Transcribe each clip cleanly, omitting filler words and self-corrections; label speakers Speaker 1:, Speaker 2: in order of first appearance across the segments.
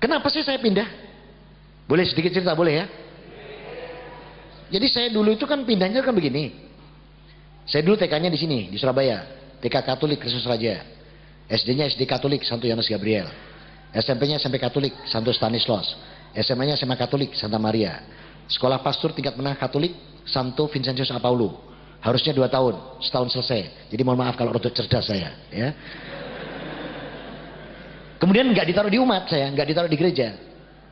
Speaker 1: Kenapa sih saya pindah? Boleh sedikit cerita, boleh ya? Jadi saya dulu itu kan pindahnya kan begini. Saya dulu TK-nya di sini, di Surabaya. TK Katolik Kristus Raja. SD-nya SD Katolik Santo Yohanes Gabriel. SMP-nya SMP Katolik Santo Stanislaus. SMA-nya SMA Katolik Santa Maria. Sekolah pastor tingkat menengah Katolik Santo Vincentius Apaulo. Harusnya 2 tahun, setahun selesai. Jadi mohon maaf kalau rodok cerdas saya, ya. Kemudian nggak ditaruh di umat saya, nggak ditaruh di gereja.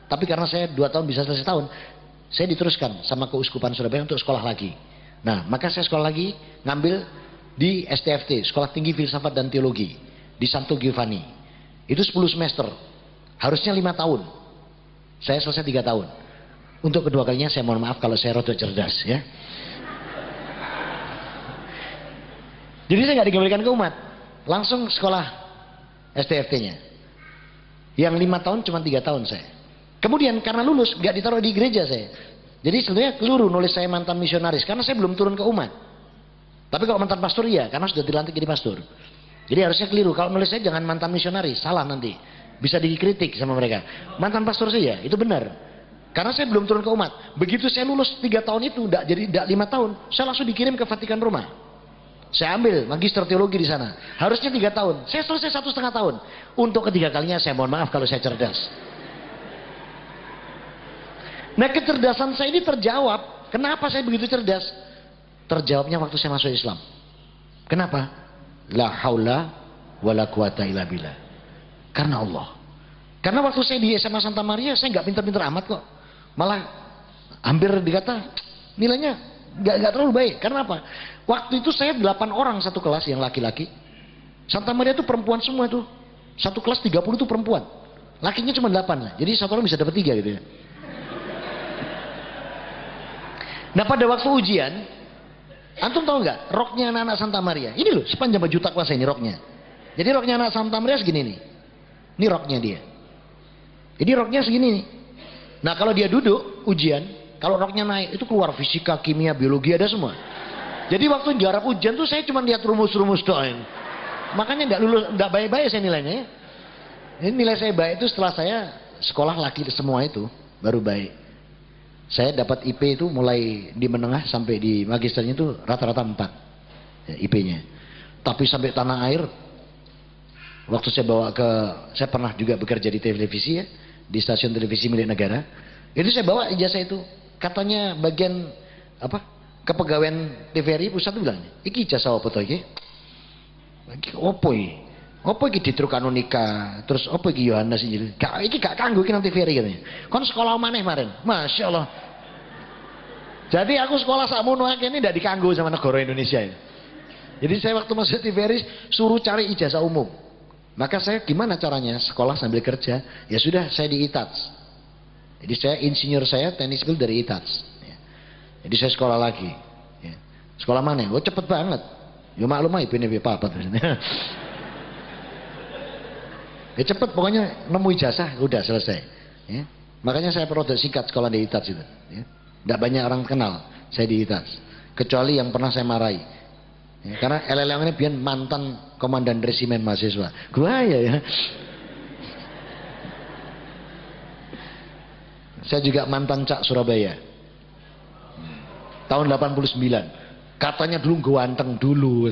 Speaker 1: Tapi karena saya 2 tahun bisa selesai setahun, saya diteruskan sama keuskupan Surabaya untuk sekolah lagi. Nah, maka saya sekolah lagi, ngambil di STFT, Sekolah Tinggi Filsafat dan Teologi, di Santo Giovanni. Itu 10 semester, harusnya 5 tahun. Saya selesai 3 tahun. Untuk kedua kalinya saya mohon maaf kalau saya rodok cerdas, ya. Jadi saya nggak dikembalikan ke umat, langsung sekolah STFT-nya. Yang 5 tahun cuma 3 tahun saya. Kemudian karena lulus nggak ditaruh di gereja saya. Jadi sebenarnya keliru nulis saya mantan misionaris karena saya belum turun ke umat. Tapi kalau mantan pastor iya, karena sudah dilantik jadi pastor. Jadi harusnya keliru kalau nulis saya jangan mantan misionaris, salah nanti. Bisa dikritik sama mereka. Mantan pastor saya itu benar. Karena saya belum turun ke umat. Begitu saya lulus 3 tahun itu, tidak 5 tahun, saya langsung dikirim ke Vatikan Roma. Saya ambil magister teologi di sana. Harusnya 3 tahun. Saya selesai 1,5 tahun. Untuk ketiga kalinya saya mohon maaf kalau saya cerdas. Nah, kecerdasan saya ini terjawab. Kenapa saya begitu cerdas? Terjawabnya waktu saya masuk Islam. Kenapa? La haula wala quwata illa billah. Karena Allah. Karena waktu saya di SMA Santa Maria, saya nggak pinter-pinter amat kok. Malah hampir dikata nilainya nggak terlalu baik. Karena apa? Waktu itu saya 8 orang satu kelas yang laki-laki. Santa Maria itu perempuan semua itu. Satu kelas 30 itu perempuan. Lakinya cuma 8 lah. Jadi satu orang bisa dapat 3 gitu ya. Nah, pada waktu ujian, antum tahu nggak roknya anak-anak Santa Maria? Ini loh sepanjang baju takwa saya ini roknya. Jadi roknya anak Santa Maria segini nih. Ini roknya dia. Jadi roknya segini nih. Nah, kalau dia duduk ujian, kalau roknya naik itu keluar fisika, kimia, biologi ada semua. Jadi waktu jarak ujian tuh saya cuma lihat rumus-rumus doang. Makanya nggak lulus, nggak baik-baik saya nilainya. Ini nilai saya baik itu setelah saya sekolah laki semua itu baru baik. Saya dapat IP itu mulai di menengah sampai di magisternya itu rata-rata 4 ya, IP-nya. Tapi sampai tanah air, waktu saya bawa ke, saya pernah juga bekerja di televisi ya, di stasiun televisi milik negara. Itu saya bawa ijazah itu, katanya bagian apa? Kepegawaian TVRI pusat itu bilang, iki ijazah apa to iki? Iki opo iki? Opo iki Ditruk Kanonika, terus opo iki Yohanes Injil? Iki gak kanggo iki nang TVRI katanya. Kon sekolah maneh kemarin. Masya Allah. Jadi aku sekolah sakmono akeh ini ndak dikanggo sama negara Indonesia ini. Jadi saya waktu masuk TVRI suruh cari ijazah umum. Maka saya gimana caranya sekolah sambil kerja? Ya sudah saya di ITATS. Jadi saya insinyur saya teknik sipil dari ITATS. Jadi saya sekolah lagi. Ya. Sekolah mana? Oh cepet banget. Ya maklum aja ini apa ya cepet pokoknya nemu ijazah udah selesai. Ya. Makanya saya produk singkat sekolah di ITATS itu. Ya. Tidak banyak orang kenal saya di ITATS. Kecuali yang pernah saya marahi. Ya, karena LLM ini biar mantan komandan resimen mahasiswa. Gua ya. Saya juga mantan Cak Surabaya. Tahun 89. Katanya dulu ganteng dulu.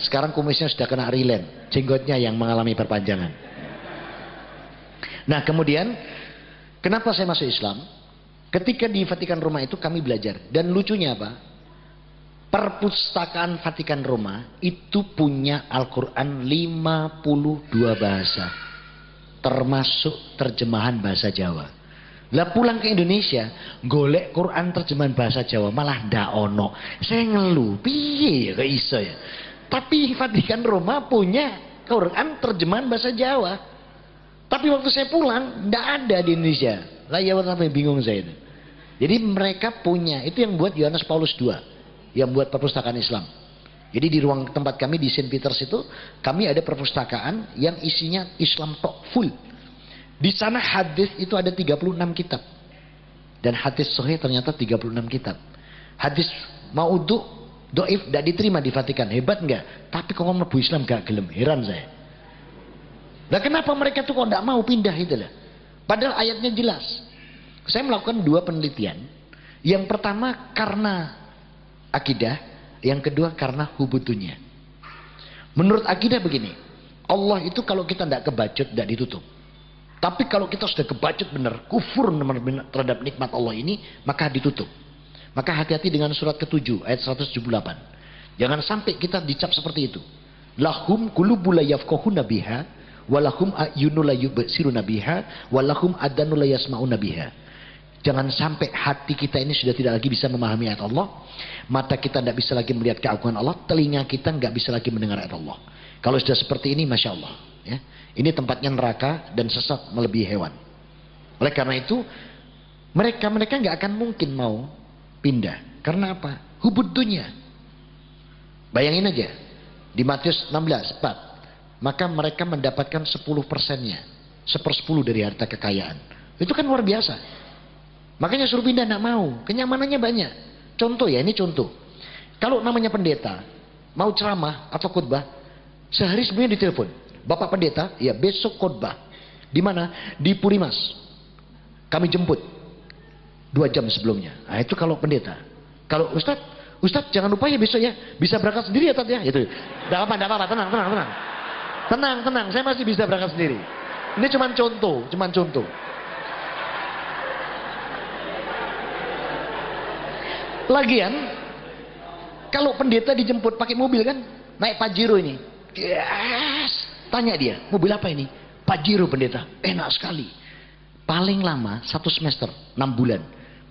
Speaker 1: Sekarang kumisnya sudah kena rilen. Jenggotnya yang mengalami perpanjangan. Nah kemudian, kenapa saya masuk Islam? Ketika di Vatikan Roma itu kami belajar. Dan lucunya apa? Perpustakaan Vatikan Roma itu punya Al-Quran 52 bahasa. Termasuk terjemahan bahasa Jawa. Lah pulang ke Indonesia, golek Quran terjemahan bahasa Jawa malah ndak ono. Saya ngeluh, piye ya kok iso ya. Tapi Vatikan Roma punya Quran terjemahan bahasa Jawa. Tapi waktu saya pulang ndak ada di Indonesia. Lah ya sampai bingung saya itu. Jadi mereka punya, itu yang buat Yohanes Paulus II, yang buat perpustakaan Islam. Jadi di ruang tempat kami di Saint Peters itu, kami ada perpustakaan yang isinya Islam tok full. Di sana hadis itu ada 36 kitab. Dan hadis sahih ternyata 36 kitab. Hadis maudhu, doif, tidak diterima di Vatikan. Hebat enggak? Tapi kok mlebu Islam gak gelem. Heran saya. Nah kenapa mereka tuh kok tidak mau pindah itu lah? Padahal ayatnya jelas. Saya melakukan 2 penelitian. Yang pertama karena akidah, yang kedua karena hubutunya. Menurut akidah begini, Allah itu kalau kita tidak kebacut, tidak ditutup. Tapi kalau kita sudah kebacut benar, kufur terhadap nikmat Allah ini, maka ditutup. Maka hati-hati dengan surat ke-7 ayat 178. Jangan sampai kita dicap seperti itu. Lahum qulubun la yafqahuna biha, walahum a'yunun la yubsiruna biha, walahum adhanun la yasma'una biha. Jangan sampai hati kita ini sudah tidak lagi bisa memahami ayat Allah, mata kita tidak bisa lagi melihat keagungan Allah, telinga kita nggak bisa lagi mendengar ayat Allah. Kalau sudah seperti ini, masya Allah, ya, ini tempatnya neraka dan sesat melebihi hewan. Oleh karena itu, mereka nggak akan mungkin mau pindah. Karena apa? Hubud dunia. Bayangin aja, di Matius 16:4, maka mereka mendapatkan 10%-nya, 1/10 dari harta kekayaan. Itu kan luar biasa. Makanya suruh pindah tidak mau, kenyamanannya banyak. Contoh ya, ini contoh. Kalau namanya pendeta mau ceramah atau khutbah, sehari sebelumnya ditelepon, Bapak Pendeta, ya besok khutbah. Di mana? Di Purimas. Kami jemput 2 jam sebelumnya. Nah, itu kalau pendeta. Kalau Ustadz jangan lupa ya besok ya, bisa berangkat sendiri ya Tat ya. Itu. Tidak apa-apa, tenang. Tenang, saya masih bisa berangkat sendiri. Ini cuman contoh. Lagian kalau pendeta dijemput pakai mobil kan, naik Pajero ini, yes. Tanya dia, mobil apa ini? Pajero pendeta, enak sekali. Paling lama 1 semester, 6 bulan.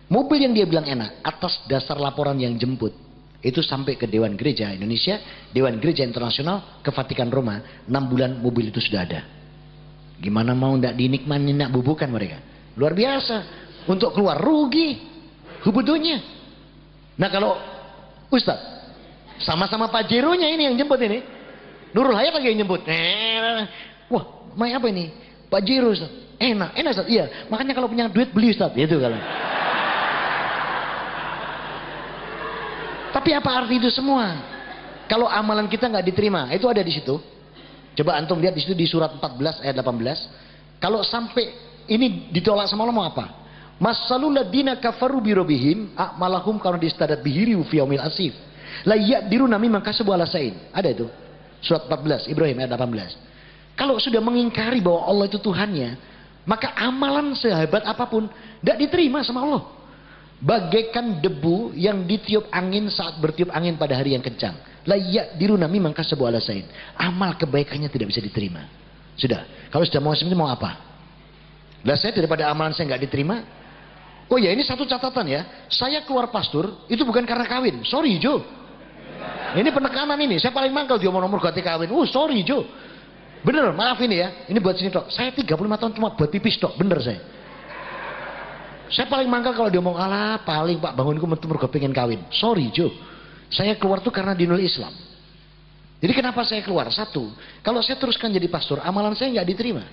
Speaker 1: Mobil yang dia bilang enak, atas dasar laporan yang jemput, itu sampai ke Dewan Gereja Indonesia, Dewan Gereja Internasional, ke Vatikan Roma, 6 bulan mobil itu sudah ada. Gimana mau ndak dinikmati, ndak bubukan mereka? Luar biasa. Untuk keluar rugi, hubudunya. Nah kalau Ustaz sama-sama Pajeronya ini yang jemput ini, Nurul Hayat lagi yang jemput. Wah, main apa ini? Pajero Ustaz. Enak Ustaz. Iya, makanya kalau punya duit beli Ustaz, gitu kalau. Tapi apa arti itu semua? Kalau amalan kita nggak diterima, itu ada di situ. Coba antum lihat di situ di surat 14 ayat 18. Kalau sampai ini ditolak sama Allah mau apa? Masalul ladina kafaru birobihim a'malahum karena distadat bihiri fi yaumil asif la ya'diruna mimma kasabu ala sain. Ada itu surat 14 Ibrahim ayat 18. Kalau sudah mengingkari bahwa Allah itu Tuhannya, maka amalan sehebat apapun tidak diterima sama Allah. Bagaikan debu yang ditiup angin saat bertiup angin pada hari yang kencang. La ya'diruna mimma kasabu ala sain. Amal kebaikannya tidak bisa diterima. Sudah, kalau sudah mau seperti mau apa? Lah saya daripada amalan saya nggak diterima. Oh ya, ini satu catatan ya. Saya keluar pastor itu bukan karena kawin. Sorry Jo. Ini penekanan ini. Saya paling mangkal dia mau nomor ganti kawin. Sorry Jo. Bener, maaf ini ya. Ini buat sini tok. Saya 35 tahun cuma buat pipis tok. Bener saya. Saya paling mangkal kalau dia ngomong alah paling Pak bangunku mergo pengen kawin. Sorry Jo. Saya keluar tuh karena dinul Islam. Jadi kenapa saya keluar? Satu, kalau saya teruskan jadi pastor, amalan saya nggak diterima.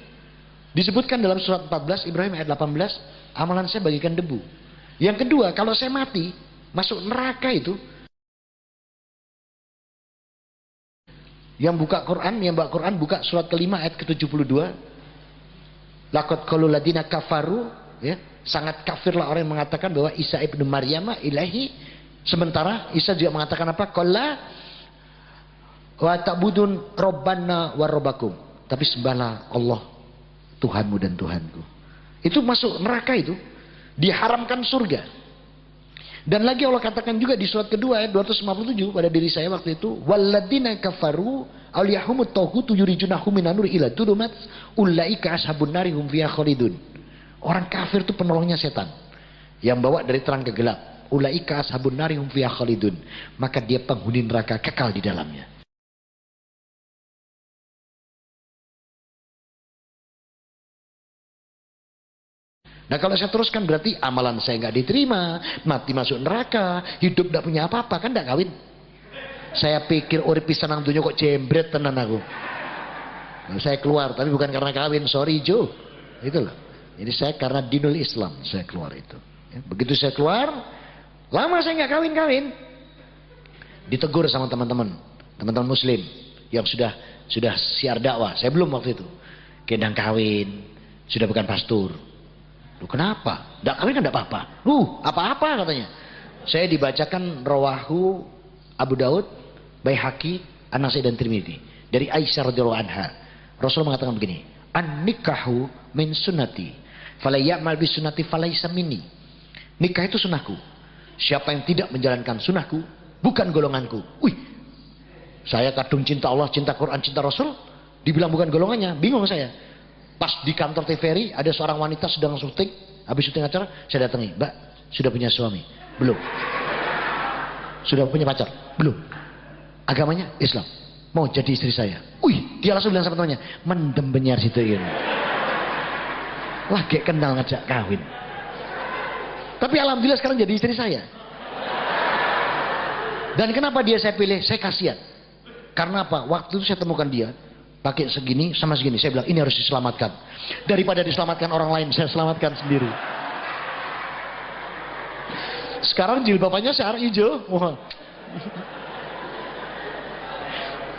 Speaker 1: Disebutkan dalam surat 14 Ibrahim ayat 18, amalan saya bagikan debu. Yang kedua, kalau saya mati masuk neraka itu, yang buka Quran buka surat kelima ayat ke-72. Laqad qalul ladina kafaru, ya, sangat kafirlah orang yang mengatakan bahwa Isa ibnu Maryam ilahi, sementara Isa juga mengatakan apa? Qalla wa ta'budun rabbana wa rabbakum. Tapi sembahlah Allah Tuhanmu dan Tuhanku. Itu masuk neraka itu. Diharamkan surga. Dan lagi Allah katakan juga di surat kedua ayat 257 pada diri saya waktu itu. Walladzina kafaru awliyahumut taghutu yurijunahum minan nur ila dhulumat ulaika ashabun nari hum fiha khalidun. Orang kafir itu penolongnya setan. Yang bawa dari terang ke gelap. Ulaika ashabun nari hum fiha khalidun. Maka dia penghuni neraka kekal di dalamnya. Nah kalau saya teruskan berarti amalan saya nggak diterima, mati masuk neraka, hidup tidak punya apa-apa, kan tidak kawin. Saya pikir urip pisan nang dunya kok jembret tenan aku. Nah, saya keluar, tapi bukan karena kawin, sorry Jo. Itu loh. Jadi saya karena dinul Islam saya keluar itu. Ya, begitu saya keluar, lama saya nggak kawin-kawin. Ditegur sama teman-teman Muslim yang sudah siar dakwah. Saya belum waktu itu. Kendang kawin, sudah bukan pastor. Loh, kenapa? Nggak kawin kan nggak apa-apa. Apa-apa katanya. Saya dibacakan rawahu Abu Daud, Baihaqi, An-Nasai dan Tirmidzi dari Aisyah radhiyallahu anha. Rasul mengatakan begini, "An-nikahu min sunnati, fala ya'mal bi sunnati falaysa minni." Nikah itu sunnahku. Siapa yang tidak menjalankan sunnahku, bukan golonganku. Wih, saya kadung cinta Allah, cinta Quran, cinta Rasul, dibilang bukan golongannya, bingung saya. Pas di kantor TVRI ada seorang wanita sedang syuting, habis syuting acara, saya datangi, "Mbak, sudah punya suami?" "Belum." "Sudah punya pacar?" "Belum." "Agamanya Islam?" "Mau jadi istri saya." Wih, dia langsung bilang sama temannya, "Mendem benyar situ ini." Lagi kenal ngajak kawin. Tapi alhamdulillah sekarang jadi istri saya. Dan kenapa dia saya pilih? Saya kasihan. Karena apa? Waktu itu saya temukan dia pakai segini sama segini. Saya bilang ini harus diselamatkan. Daripada diselamatkan orang lain, saya selamatkan sendiri. Sekarang jilbabannya syar hijau. Wah.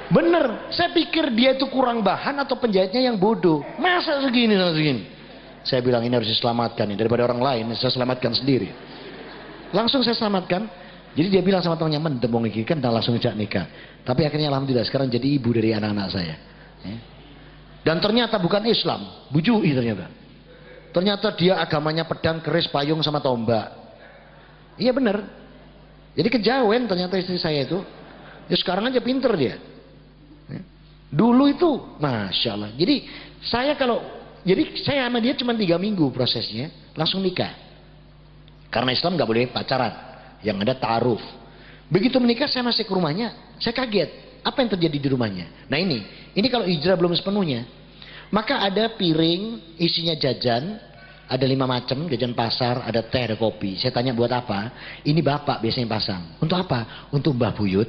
Speaker 1: Bener, saya pikir dia itu kurang bahan atau penjahitnya yang bodoh. Masa segini sama segini? Saya bilang ini harus diselamatkan nih. Daripada orang lain, saya selamatkan sendiri. Langsung saya selamatkan. Jadi dia bilang sama temannya, "Mendemong iki kan langsung ajak nikah." Tapi akhirnya alhamdulillah sekarang jadi ibu dari anak-anak saya. Dan ternyata bukan Islam, bujui ternyata. Ternyata dia agamanya pedang, keris, payung sama tombak. Iya bener. Jadi kejawen ternyata istri saya itu. Ya sekarang aja pinter dia. Dulu itu, masya Allah. Jadi saya sama dia cuma 3 minggu prosesnya, langsung nikah. Karena Islam nggak boleh pacaran, yang ada ta'aruf. Begitu menikah saya masih ke rumahnya, saya kaget. Apa yang terjadi di rumahnya? Nah ini kalau hijrah belum sepenuhnya. Maka ada piring isinya jajan, ada 5 macam, jajan pasar, ada teh, ada kopi. Saya tanya buat apa? Ini bapak biasanya pasang. Untuk apa? Untuk Mbah Buyut,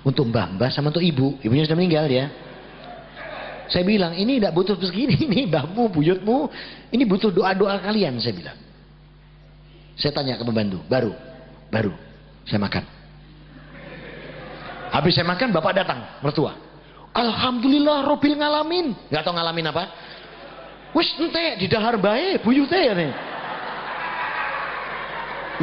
Speaker 1: untuk Mbah, sama untuk ibu. Ibunya sudah meninggal ya. Saya bilang, ini tidak butuh begini, ini mbahmu, buyutmu, ini butuh doa-doa kalian, saya bilang. Saya tanya ke pembantu, baru, saya makan. Habis saya makan, bapak datang, mertua. "Alhamdulillah, Robil ngalamin." Gak tau ngalamin apa? "Wis ente, di dahar bae, buyutnya ya nih."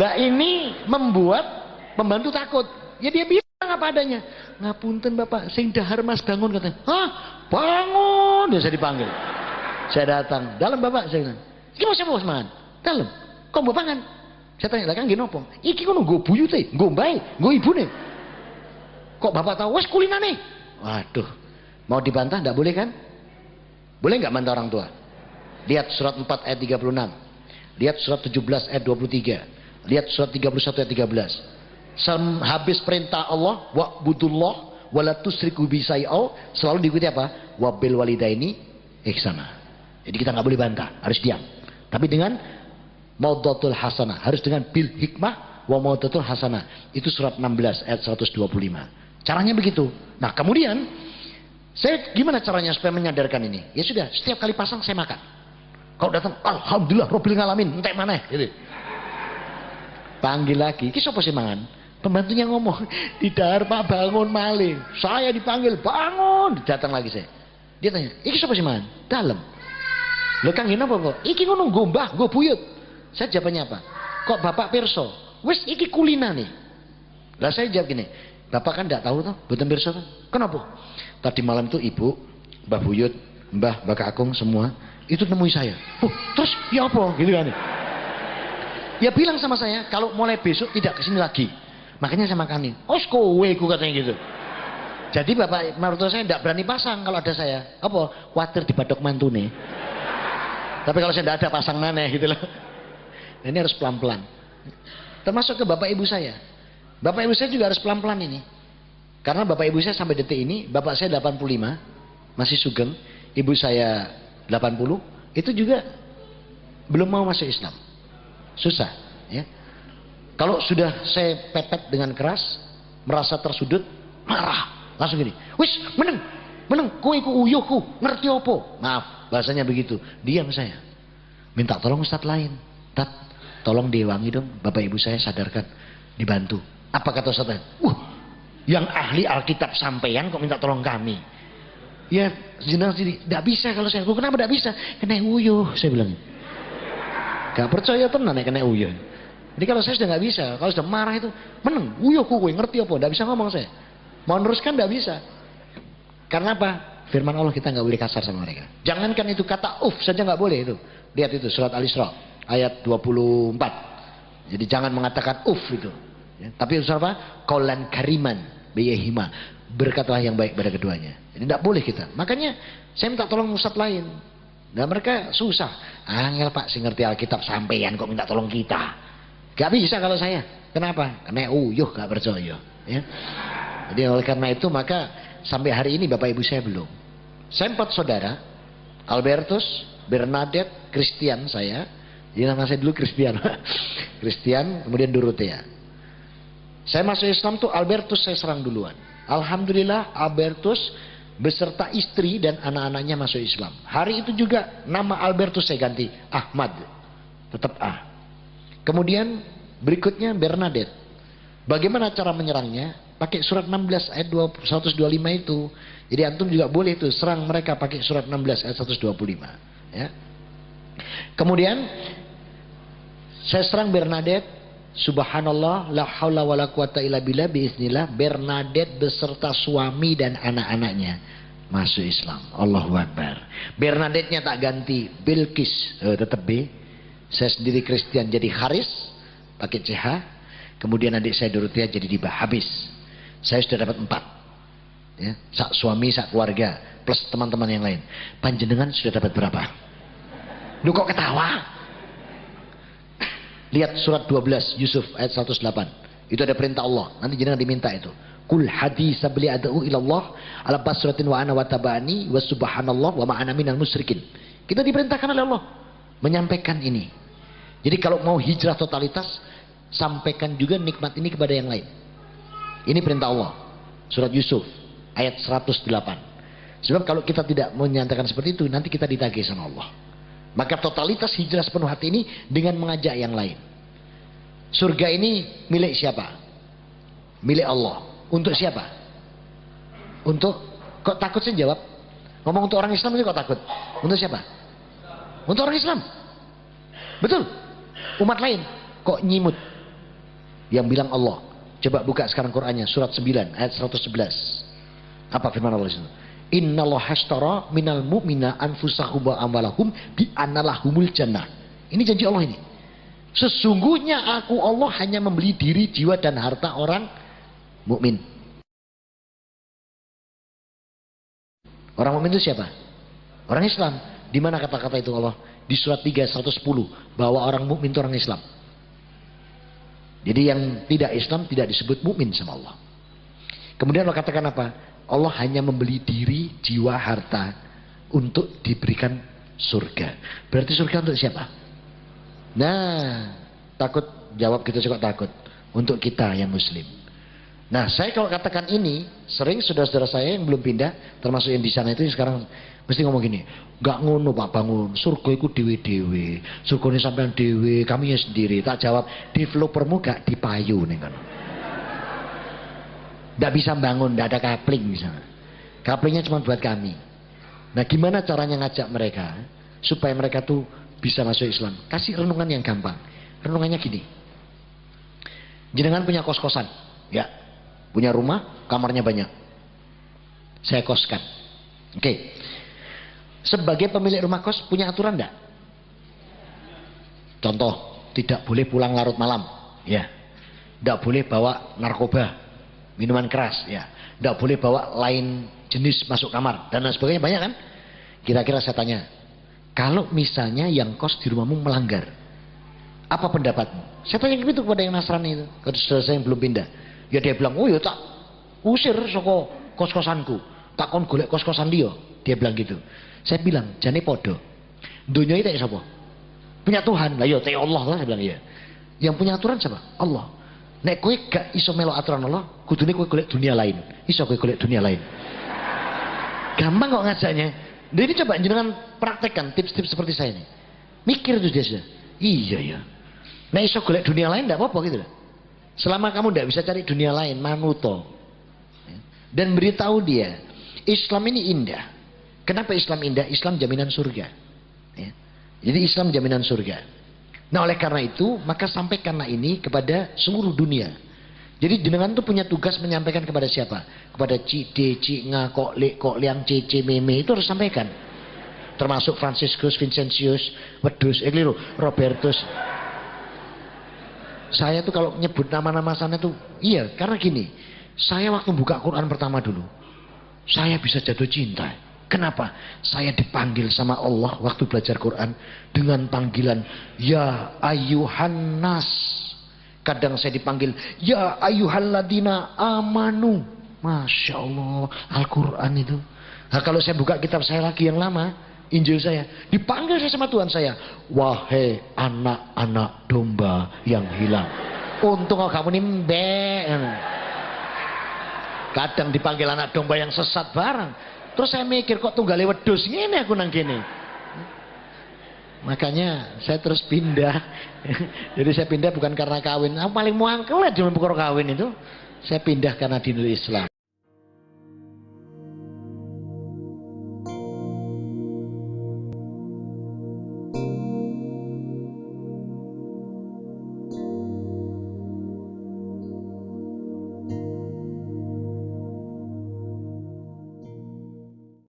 Speaker 1: Nah ini membuat pembantu takut. Ya dia bilang apa adanya. "Ngapunten bapak, sing dahar mas bangun," katanya. "Hah? Bangun!" Ya saya dipanggil. Saya datang. "Dalam bapak," saya bilang. "Iki mau siapa mangan?" "Dalam." "Kok mbok pangan?" Saya tanya, "Lah kan nggih nopo?" "Iki ngono nggo buyute, nggo mbae, nggo ibune." "Kok bapak tahu?" "Wes kulinane." Waduh. Mau dibantah enggak boleh kan? Boleh enggak bantah orang tua? Lihat surat 4 ayat 36. Lihat surat 17 ayat 23. Lihat surat 31 ayat 13. Habis perintah Allah, wa'budullah wala tusriku bi syai'au, selalu diikuti apa? Wabil walidaini ihsana. Jadi kita nggak boleh bantah, harus diam. Tapi dengan maudatul hasanah, harus dengan bil hikmah wa maudatul hasanah. Itu surat 16 ayat 125. Caranya begitu. Nah, kemudian saya gimana caranya supaya menyadarkan ini? Ya sudah, setiap kali pasang saya makan. Kalau datang, "Alhamdulillah Robil ngalamin, entek maneh." Gitu. Panggil lagi, "Ki sapa sih mangan?" Pembantunya ngomong, "Di dahar Pak bangun maling." Saya dipanggil, "Bangun." Datang lagi saya. Dia tanya, "Iki sapa sih man?" "Dalam." "Lho Kang ngene apa kok?" "Iki ngono nggo mbah, nggo buyut." Saya jawabannya apa? "Kok bapak pirsa?" "Wis iki kulinane." Lah saya jawab gini, "Bapak kan enggak tahu toh, mboten pirsa toh." "Kenapa?" "Tadi malam itu ibu, Mbah Buyut, Mbah Kakung semua itu nemui saya." "Oh, terus ya apa?" Gitu kan. Ya bilang sama saya, "Kalau mulai besok tidak kesini lagi." Makanya saya makanin. "Oh, kowe ku," katanya gitu. Jadi bapak mertua saya tidak berani pasang kalau ada saya. Apa? Khawatir dibadok mantune. Tapi kalau saya tidak ada pasang maneh gitu loh. Ini harus pelan-pelan. Termasuk ke bapak ibu saya. Bapak ibu saya juga harus pelan-pelan ini. Karena bapak ibu saya sampai detik ini, bapak saya 85, masih sugeng, ibu saya 80, itu juga belum mau masuk Islam. Susah, ya. Kalau sudah saya pepet dengan keras, merasa tersudut, marah, langsung gini, "Wis, meneng, kowe iku uyuhku, ngerti apa?" Maaf, bahasanya begitu. Diam saya. Minta tolong ustadz lain. "Tat, tolong diwangi dong, bapak ibu saya sadarkan, dibantu." Apa kata ustadz lain? Yang ahli Alkitab sampeyan kok minta tolong kami?" "Ya, jenengan sendiri, tidak bisa kalau saya." "Kenapa tidak bisa?" "Kena uyuh," saya bilang. Gak percaya tenan nek kena uyuh. Jadi kalau saya sudah nggak bisa, kalau sudah marah itu meneng, uyuh kowe ngerti apa? Nggak bisa ngomong saya. Mau neruskan nggak bisa. Karena apa? Firman Allah kita nggak boleh kasar sama mereka. Jangankan itu kata saja nggak boleh itu. Lihat itu surat Al-Isra ayat 24. Jadi jangan mengatakan itu. Ya, tapi usaha apa? Qaulan kariman biyahima. Berkatalah yang baik pada keduanya. Jadi tidak boleh kita. Makanya saya minta tolong ustaz lain. Dan mereka susah. Angel Pak, sing ngerti Alkitab sampeyan kok minta tolong kita. Gak bisa kalau saya. Kenapa? Karena uyuh gak percaya. Ya. Jadi oleh karena itu maka sampai hari ini Bapak Ibu saya belum. Saya 4 saudara. Albertus, Bernadette, Christian saya. Jadi nama saya dulu Christian. Christian, kemudian Dorothea. Saya masuk Islam tuh Albertus saya serang duluan. Alhamdulillah Albertus beserta istri dan anak-anaknya masuk Islam. Hari itu juga nama Albertus saya ganti Ahmad. Tetap A. Kemudian berikutnya Bernadette. Bagaimana cara menyerangnya? Pakai surat 16 ayat 125 itu. Jadi antum juga boleh tuh serang mereka pakai surat 16 ayat 125. Ya. Kemudian saya serang Bernadette. Subhanallah, la haula wala quwata illa billah, biiznillah. Bernadette beserta suami dan anak-anaknya masuk Islam. Allahu Akbar. Bernadette-nya tak ganti Bilqis, tetap B. Saya sendiri Kristen jadi Haris, pakai CH. Kemudian adik saya Dorothea jadi Dibah, habis. Saya sudah dapat 4. Ya, sak suami, sak keluarga, plus teman-teman yang lain. Panjenengan sudah dapat berapa? Lu kok ketawa? Lihat surat 12 Yusuf ayat 108. Itu ada perintah Allah. Nanti jangan diminta itu. Kul hadis sabli ad'u ilallah ala basratin wa ana wa tabani wa subhanallah wa ma'ana minal musyrikin. Kita diperintahkan oleh Allah menyampaikan ini. Jadi kalau mau hijrah totalitas, sampaikan juga nikmat ini kepada yang lain. Ini perintah Allah. Surat Yusuf ayat 108. Sebab kalau kita tidak menyatakan seperti itu, nanti kita ditagih sama Allah. Maka totalitas hijrah sepenuh hati ini dengan mengajak yang lain. Surga ini milik siapa? Milik Allah. Untuk siapa? Untuk, kok takut sih jawab? Ngomong untuk orang Islam ini kok takut? Untuk siapa? Untuk orang Islam. Betul. Umat lain kok nyimut? Yang bilang Allah. Coba buka sekarang Qur'annya surat 9 ayat 111. Apa firman Allah di situ? Innallaha hashtara minal mu'mina anfusahum wa amwalahum bi annalahumul jannah. Ini janji Allah ini. Sesungguhnya aku Allah hanya membeli diri, jiwa dan harta orang mukmin. Orang mukmin itu siapa? Orang Islam. Di mana kata-kata itu Allah? Di surat 3 110 bahwa orang mukmin itu orang Islam. Jadi yang tidak Islam tidak disebut mukmin sama Allah. Kemudian Allah katakan apa? Allah hanya membeli diri, jiwa, harta untuk diberikan surga. Berarti surga untuk siapa? Nah, takut jawab gitu juga takut. Untuk kita yang muslim. Nah, saya kalau katakan ini, sering saudara-saudara saya yang belum pindah, termasuk yang di sana itu sekarang mesti ngomong gini, gak ngono Pak Bangun, surga itu dewe-dewe, surga ini sampean dewe, kami ya sendiri. Tak jawab, developermu gak dipayu nih kan. Tidak bisa bangun, tidak ada kapling misalnya. Kaplingnya cuma buat kami. Nah gimana caranya ngajak mereka supaya mereka tuh bisa masuk Islam? Kasih renungan yang gampang. Renungannya gini. Jenengan punya kos-kosan, ya, punya rumah, kamarnya banyak. Saya koskan. Oke. Sebagai pemilik rumah kos punya aturan enggak? Contoh, tidak boleh pulang larut malam, ya. Tidak boleh bawa narkoba. Minuman keras, ya. Tidak boleh bawa lain jenis masuk kamar dan lain sebagainya, banyak kan? Kira-kira saya tanya, kalau misalnya yang kos di rumahmu melanggar, apa pendapatmu? Saya tanya gitu kepada yang Nasrani itu, ke saudara saya yang belum pindah. Ya dia bilang, oh ya tak usir soko kos-kosanku, tak kon golek kos-kosan dia. Dia bilang gitu. Saya bilang, jane podo. Dunia itu siapa? Punya Tuhan. Lah ya, Allah lah, saya bilang ya. Yang punya aturan siapa? Allah. Nek kowe gak iso melo aturan Allah, kudune kowe golek dunia lain. Iso kowe golek dunia lain. Gampang kok ngajaknya. Nah ini coba jenengan praktekkan tips-tips seperti saya ini. Mikir tuh dia sudah. Iya ya. Nek iso golek dunia lain enggak apa-apa gitu loh. Selama kamu enggak bisa cari dunia lain, manuto. Dan beritahu dia, Islam ini indah. Kenapa Islam indah? Islam jaminan surga. Ya. Jadi Islam jaminan surga. Nah oleh karena itu maka sampaikanlah ini kepada seluruh dunia. Jadi jenengan tuh punya tugas menyampaikan kepada siapa? Kepada Cik D, Cik Nga, Kok Lek, Kok Liang, Cece, Meme, itu harus sampaikan. Termasuk Franciscus, Vincentius, Wedus, keliru, Robertus. Saya tuh kalau nyebut nama-nama sana tuh, iya karena gini, saya waktu buka Quran pertama dulu, saya bisa jatuh cinta. Kenapa? Saya dipanggil sama Allah waktu belajar Quran dengan panggilan Ya Ayyuhan Nas. Kadang saya dipanggil Ya Ayyuhalladina Amanu. Masya Allah, Al-Quran itu. Nah, kalau saya buka kitab saya lagi yang lama, Injil saya, dipanggil saya sama Tuhan saya, wahai anak-anak domba yang hilang. Untung kamu nimbe. Kadang dipanggil anak domba yang sesat barang. Terus saya mikir kok tunggale wedhus ngene aku nang kene. Makanya saya terus pindah. Jadi saya pindah bukan karena kawin. Aku paling muangkel di perkara kawin itu. Saya pindah karena dinul Islam.